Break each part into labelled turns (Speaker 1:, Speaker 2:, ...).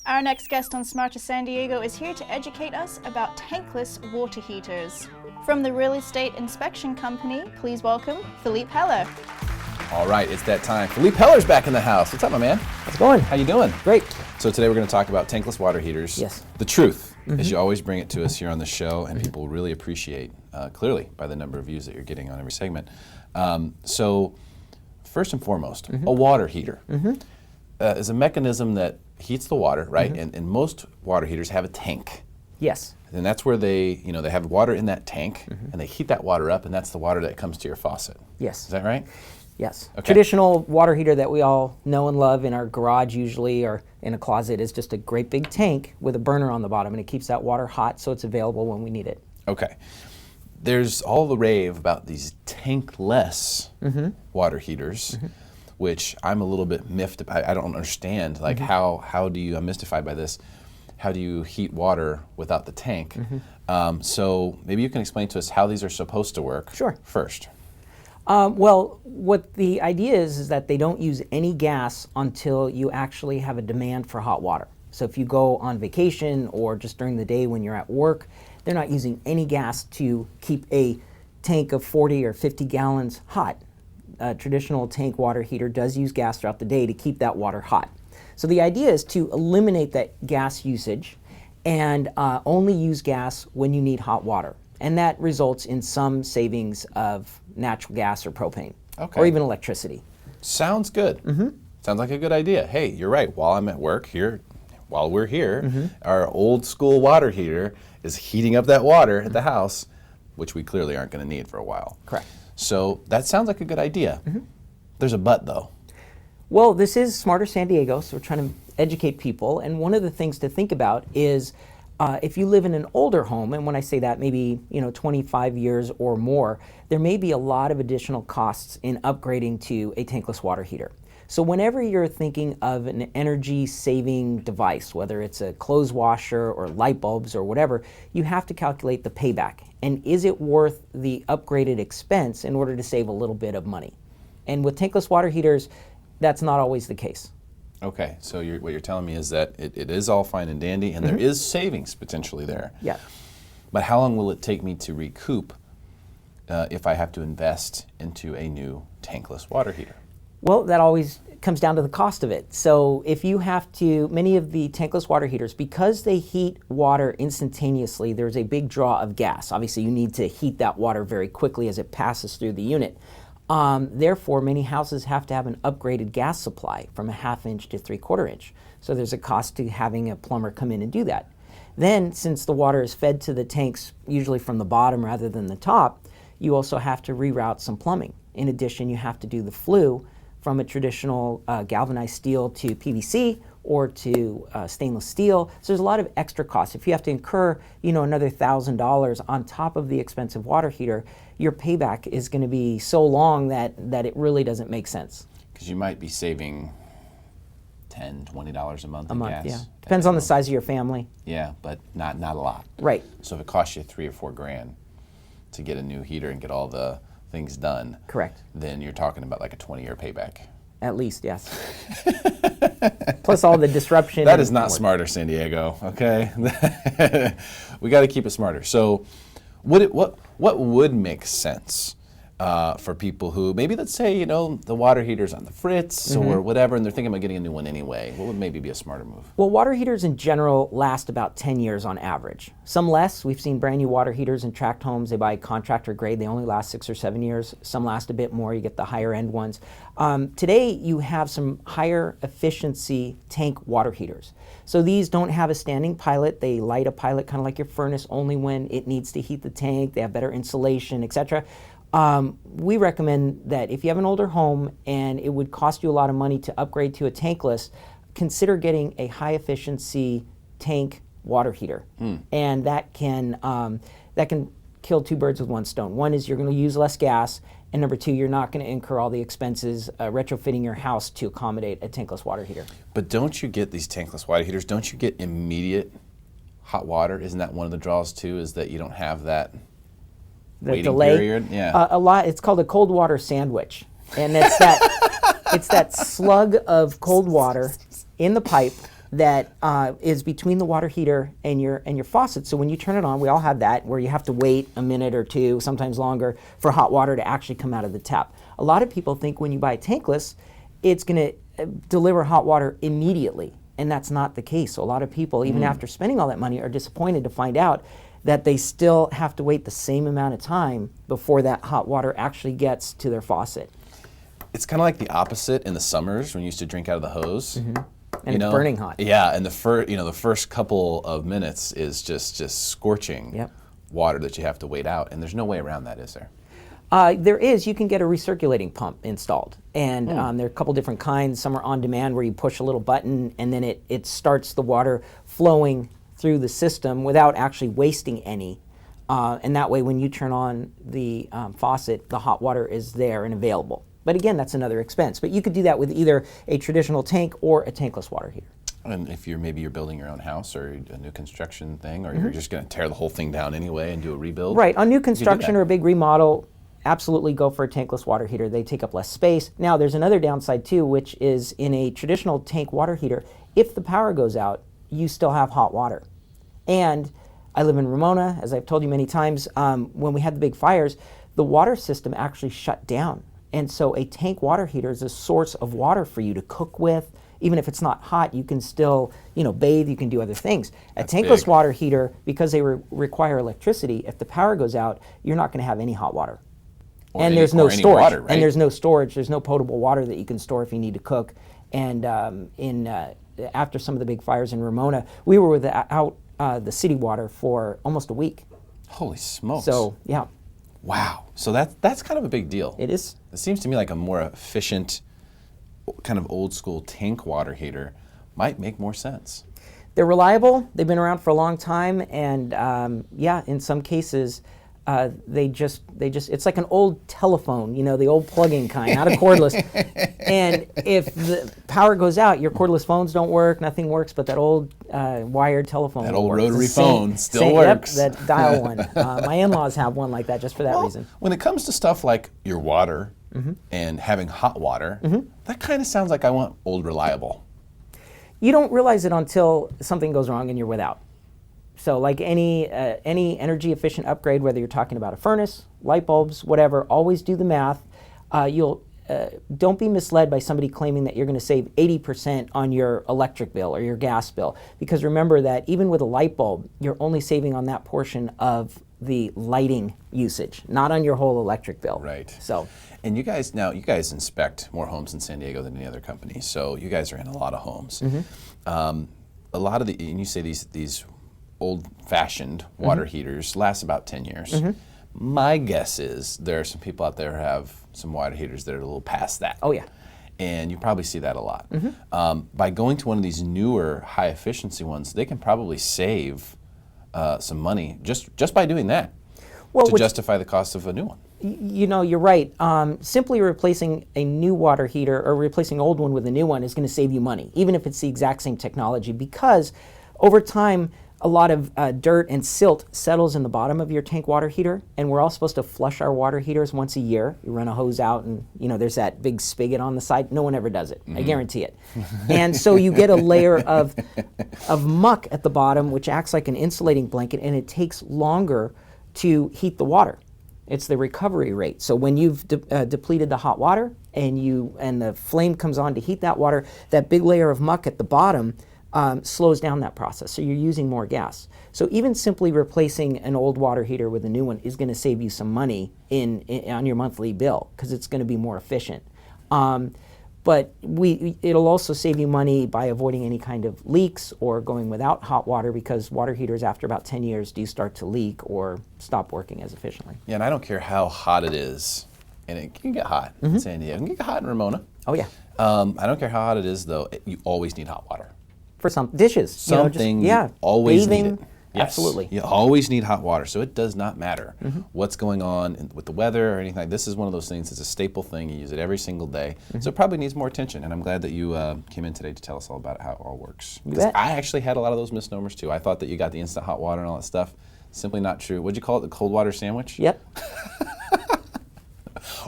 Speaker 1: Our next guest on Smarter San Diego is here to educate us about tankless water heaters. From the Real Estate Inspection Company, please welcome Philippe Heller.
Speaker 2: All right, it's that time. Philippe Heller's back in the house. What's up, my man?
Speaker 3: How's it going?
Speaker 2: How you doing?
Speaker 3: Great.
Speaker 2: So today we're going to talk about tankless water heaters.
Speaker 3: Yes.
Speaker 2: The truth, as you always bring it to us here on the show, and people really appreciate, clearly, by the number of views that you're getting on every segment. So first and foremost, a water heater is a mechanism that heats the water, right? And most water heaters have a tank.
Speaker 3: Yes.
Speaker 2: And that's where they have water in that tank, and they heat that water up, and that's the water that comes to your faucet.
Speaker 3: Yes.
Speaker 2: Is that right?
Speaker 3: Yes.
Speaker 2: Okay.
Speaker 3: Traditional water heater that we all know and love in our garage usually or in a closet is just a great big tank with a burner on the bottom, and it keeps that water hot so it's available when we need it.
Speaker 2: Okay. There's all the rave about these tankless water heaters, which I'm a little bit miffed about. I don't understand, like how do you, I'm mystified by this, how do you heat water without the tank? So maybe you can explain to us how these are supposed to work.
Speaker 3: Sure.
Speaker 2: First.
Speaker 3: Well, what the idea is that they don't use any gas until you actually have a demand for hot water. So if you go on vacation or just during the day when you're at work, they're not using any gas to keep a tank of 40 or 50 gallons hot. A traditional tank water heater does use gas throughout the day to keep that water hot. So the idea is to eliminate that gas usage and only use gas when you need hot water. And that results in some savings of natural gas or propane, or even electricity.
Speaker 2: Sounds good. Sounds like a good idea. Hey, you're right. While I'm at work here, while we're here, our old school water heater is heating up that water at the house, which we clearly aren't going to need for a while.
Speaker 3: Correct.
Speaker 2: So that sounds like a good idea. There's a but, though.
Speaker 3: Well, this is Smarter San Diego, so we're trying to educate people. And one of the things to think about is if you live in an older home, and when I say that, maybe 25 years or more, there may be a lot of additional costs in upgrading to a tankless water heater. So whenever you're thinking of an energy-saving device, whether it's a clothes washer or light bulbs or whatever, you have to calculate the payback. And is it worth the upgraded expense in order to save a little bit of money? And with tankless water heaters, that's not always the case.
Speaker 2: Okay, so what you're telling me is that it is all fine and dandy, and there is savings potentially there.
Speaker 3: Yeah.
Speaker 2: But how long will it take me to recoup if I have to invest into a new tankless water heater?
Speaker 3: Well, that always comes down to the cost of it. So if you have to, many of the tankless water heaters, because they heat water instantaneously, there's a big draw of gas. Obviously, you need to heat that water very quickly as it passes through the unit. Therefore, many houses have to have an upgraded gas supply from a 1/2 inch to 3/4 inch. So there's a cost to having a plumber come in and do that. Then, since the water is fed to the tanks usually from the bottom rather than the top, you also have to reroute some plumbing. In addition, you have to do the flue from a traditional galvanized steel to PVC or to stainless steel. So there's a lot of extra costs. If you have to incur, another $1,000 on top of the expensive water heater, your payback is going to be so long that it really doesn't make sense.
Speaker 2: Because you might be saving $10, $20 a month in gas.
Speaker 3: Yeah. Depends on the size of your family.
Speaker 2: Yeah, but not a lot.
Speaker 3: Right.
Speaker 2: So if it costs you $3 or $4 grand to get a new heater and get all the things done,
Speaker 3: Correct.
Speaker 2: Then you're talking about like a 20-year payback.
Speaker 3: At least, yes. Plus all the disruption.
Speaker 2: That is not smarter, San Diego, okay? We got to keep it smarter. So what would make sense for people who, maybe let's say, the water heater's on the fritz or whatever, and they're thinking about getting a new one anyway? What would maybe be a smarter move?
Speaker 3: Well, water heaters in general last about 10 years on average. Some less. We've seen brand new water heaters in tract homes. They buy contractor grade. They only last 6 or 7 years. Some last a bit more. You get the higher end ones. Today, you have some higher efficiency tank water heaters. So these don't have a standing pilot. They light a pilot kind of like your furnace only when it needs to heat the tank. They have better insulation, etc. We recommend that if you have an older home and it would cost you a lot of money to upgrade to a tankless, consider getting a high efficiency tank water heater. And that can kill two birds with one stone. One is you're going to use less gas, and number two, you're not going to incur all the expenses retrofitting your house to accommodate a tankless water heater.
Speaker 2: But don't you get these tankless water heaters, don't you get immediate hot water? Isn't that one of the draws too, is that you don't have that waiting
Speaker 3: delay
Speaker 2: period? Yeah.
Speaker 3: It's called a cold water sandwich. And it's that slug of cold water in the pipe that is between the water heater and your faucet. So when you turn it on, we all have that where you have to wait a minute or two, sometimes longer, for hot water to actually come out of the tap. A lot of people think when you buy tankless, it's going to deliver hot water immediately, and that's not the case. So a lot of people, even after spending all that money, are disappointed to find out that they still have to wait the same amount of time before that hot water actually gets to their faucet.
Speaker 2: It's kind of like the opposite in the summers when you used to drink out of the hose.
Speaker 3: And it's burning hot.
Speaker 2: Yeah, and the first couple of minutes is just scorching water that you have to wait out, and there's no way around that, is there?
Speaker 3: There is. You can get a recirculating pump installed, and there are a couple different kinds. Some are on demand where you push a little button and then it starts the water flowing through the system without actually wasting any. And that way when you turn on the faucet, the hot water is there and available. But again, that's another expense. But you could do that with either a traditional tank or a tankless water heater.
Speaker 2: And if you're building your own house or a new construction thing, or you're just going to tear the whole thing down anyway and do a rebuild.
Speaker 3: Right. On new construction or a big remodel, absolutely go for a tankless water heater. They take up less space. Now, there's another downside too, which is in a traditional tank water heater, if the power goes out, you still have hot water. And I live in Ramona, as I've told you many times, when we had the big fires, the water system actually shut down. And so a tank water heater is a source of water for you to cook with. Even if it's not hot, you can still, bathe, you can do other things.
Speaker 2: That's
Speaker 3: a tankless
Speaker 2: big.
Speaker 3: water heater, because they require electricity, if the power goes out, you're not going to have any hot water. And there's no storage.
Speaker 2: Water, right?
Speaker 3: And there's no storage. There's no potable water that you can store if you need to cook. And after some of the big fires in Ramona, we were without the city water for almost a week.
Speaker 2: Holy smokes.
Speaker 3: So, yeah.
Speaker 2: Wow. So that's kind of a big deal.
Speaker 3: It is.
Speaker 2: It seems to me like a more efficient, kind of old school tank water heater might make more sense.
Speaker 3: They're reliable. They've been around for a long time, and in some cases, they just it's like an old telephone, the old plug-in kind, not a cordless. And if the power goes out, your cordless phones don't work, nothing works, but that old wired telephone
Speaker 2: That old
Speaker 3: works.
Speaker 2: rotary phone still works.
Speaker 3: Yep, that dial one. My in-laws have one like that just for that reason.
Speaker 2: When it comes to stuff like your water and having hot water, that kind of sounds like I want old reliable.
Speaker 3: You don't realize it until something goes wrong and you're without. So like any energy efficient upgrade, whether you're talking about a furnace, light bulbs, whatever, always do the math. Don't be misled by somebody claiming that you're going to save 80% on your electric bill or your gas bill. Because remember that even with a light bulb, you're only saving on that portion of the lighting usage, not on your whole electric bill.
Speaker 2: Right.
Speaker 3: So.
Speaker 2: And you guys inspect more homes in San Diego than any other company. So you guys are in a lot of homes. A lot of and you say these old-fashioned water heaters last about 10 years. My guess is there are some people out there who have some water heaters that are a little past that.
Speaker 3: Oh yeah.
Speaker 2: And you probably see that a lot. By going to one of these newer, high-efficiency ones, they can probably save some money just by doing that to justify the cost of a new one.
Speaker 3: You're right. Simply replacing a new water heater or replacing an old one with a new one is going to save you money, even if it's the exact same technology, because over time, a lot of dirt and silt settles in the bottom of your tank water heater, and we're all supposed to flush our water heaters once a year. You run a hose out and, there's that big spigot on the side. No one ever does it. I guarantee it. And so you get a layer of muck at the bottom, which acts like an insulating blanket, and it takes longer to heat the water. It's the recovery rate. So when you've depleted the hot water and the flame comes on to heat that water, that big layer of muck at the bottom slows down that process. So you're using more gas. So even simply replacing an old water heater with a new one is going to save you some money on your monthly bill because it's going to be more efficient. But it'll also save you money by avoiding any kind of leaks or going without hot water, because water heaters after about 10 years do start to leak or stop working as efficiently.
Speaker 2: Yeah, and I don't care how hot it is, and it can get hot in San Diego. It can get hot in Ramona.
Speaker 3: Oh yeah.
Speaker 2: I don't care how hot it is, though. You always need hot water.
Speaker 3: For some dishes.
Speaker 2: Something you always
Speaker 3: bathing,
Speaker 2: need it. Yes.
Speaker 3: Absolutely.
Speaker 2: You always need hot water, so it does not matter what's going on with the weather or anything like this. Is one of those things. It's a staple thing. You use it every single day, so it probably needs more attention. And I'm glad that you came in today to tell us all about how it all works. Because I actually had a lot of those misnomers too. I thought that you got the instant hot water and all that stuff. Simply not true. What'd you call it? The cold water sandwich?
Speaker 3: Yep.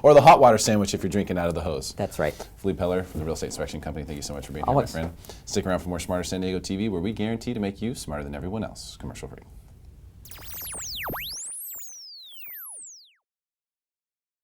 Speaker 2: or the hot water sandwich if you're drinking out of the hose.
Speaker 3: That's right.
Speaker 2: Philippe Heller from the Real Estate Inspection Company, thank you so much for being here, my
Speaker 3: Always.
Speaker 2: friend. Stick around for more Smarter San Diego TV, where we guarantee to make you smarter than everyone else. Commercial free.